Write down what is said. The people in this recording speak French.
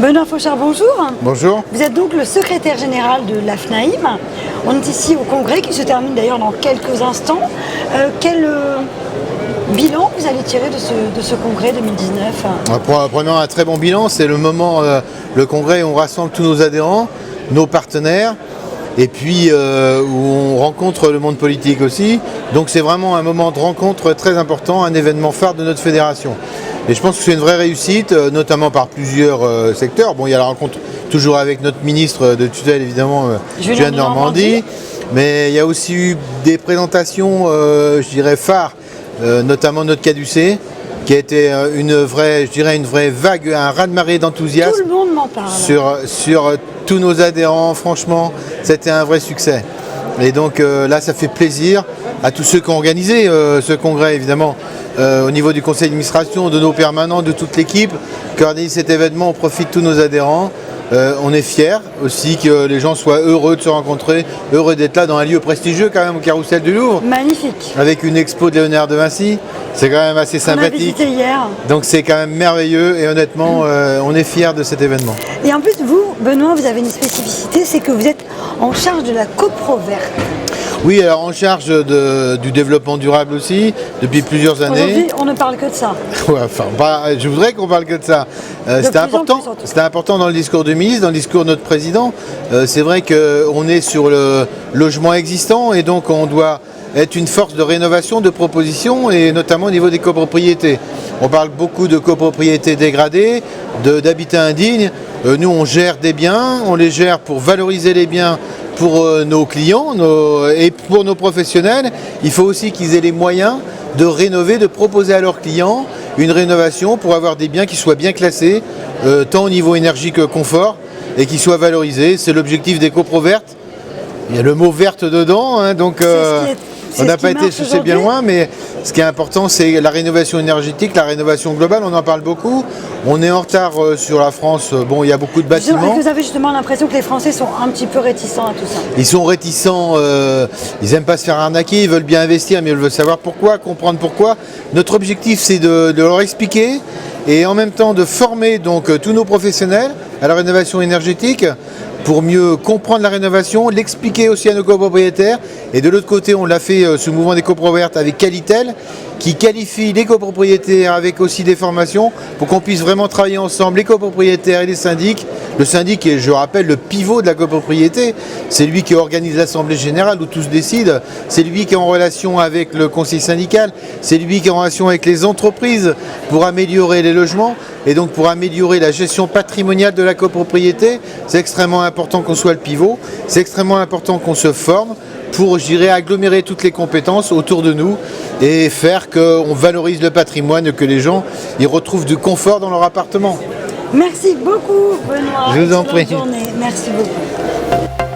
Benoît Fauchard, bonjour. Bonjour. Vous êtes donc le secrétaire général de l'AFNAIM. On est ici au congrès qui se termine d'ailleurs dans quelques instants. Quel bilan vous allez tirer de ce congrès 2019 ? Prenons un très bon bilan, c'est le moment, le congrès où on rassemble tous nos adhérents, nos partenaires, et puis où on rencontre le monde politique aussi. Donc c'est vraiment un moment de rencontre très important, un événement phare de notre fédération. Et je pense que c'est une vraie réussite, notamment par plusieurs secteurs. Bon, il y a la rencontre toujours avec notre ministre de tutelle, évidemment, Julien Denormandie. Mais il y a aussi eu des présentations, je dirais, phares, notamment notre caducée, qui a été une vraie vague, un raz-de-marée d'enthousiasme. Tout le monde m'en parle. Sur tous nos adhérents, franchement, c'était un vrai succès. Et donc là, ça fait plaisir à tous ceux qui ont organisé ce congrès, évidemment, au niveau du conseil d'administration, de nos permanents, de toute l'équipe qui organise cet événement. On profite de tous nos adhérents. On est fiers aussi que les gens soient heureux de se rencontrer, heureux d'être là dans un lieu prestigieux quand même, au Carrousel du Louvre. Magnifique. Avec une expo de Léonard de Vinci. C'est quand même assez sympathique. On a visité hier. Donc c'est quand même merveilleux et honnêtement, on est fiers de cet événement. Et en plus, vous, Benoît, vous avez une spécificité, c'est que vous êtes en charge de la copro verte. Oui, alors en charge du développement durable aussi, depuis plusieurs années. Aujourd'hui, on ne parle que de ça. Ouais, enfin, je voudrais qu'on parle que de ça. C'était important dans le discours du ministre, dans le discours de notre président. C'est vrai qu'on est sur le logement existant et donc on doit être une force de rénovation, de proposition, et notamment au niveau des copropriétés. On parle beaucoup de copropriétés dégradées, d'habitat indigne. Nous, on gère des biens, on les gère pour valoriser les biens pour nos clients et pour nos professionnels. Il faut aussi qu'ils aient les moyens de rénover, de proposer à leurs clients une rénovation pour avoir des biens qui soient bien classés, tant au niveau énergie que confort, et qui soient valorisés. C'est l'objectif des copro vertes. Il y a le mot verte dedans, hein, donc on n'a pas été chercher bien loin, mais ce qui est important, c'est la rénovation énergétique, la rénovation globale, on en parle beaucoup. On est en retard sur la France, bon, il y a beaucoup de bâtiments. Vous avez justement l'impression que les Français sont un petit peu réticents à tout ça? Ils sont réticents, ils n'aiment pas se faire arnaquer, ils veulent bien investir, mais ils veulent savoir pourquoi, comprendre pourquoi. Notre objectif, c'est de leur expliquer et en même temps de former donc tous nos professionnels à la rénovation énergétique, pour mieux comprendre la rénovation, l'expliquer aussi à nos copropriétaires. Et de l'autre côté, on l'a fait ce mouvement des copro vertes avec Qualitel, qui qualifie les copropriétaires avec aussi des formations pour qu'on puisse vraiment travailler ensemble, les copropriétaires et les syndics. Le syndic est, je rappelle, le pivot de la copropriété. C'est lui qui organise l'assemblée générale où tous décident. C'est lui qui est en relation avec le conseil syndical. C'est lui qui est en relation avec les entreprises pour améliorer les logements et donc pour améliorer la gestion patrimoniale de la copropriété. C'est extrêmement important qu'on soit le pivot. C'est extrêmement important qu'on se forme pour, je dirais, agglomérer toutes les compétences autour de nous et faire qu'on valorise le patrimoine, que les gens y retrouvent du confort dans leur appartement. Merci beaucoup, Benoît. Je vous en prie. Bonne journée. Merci beaucoup.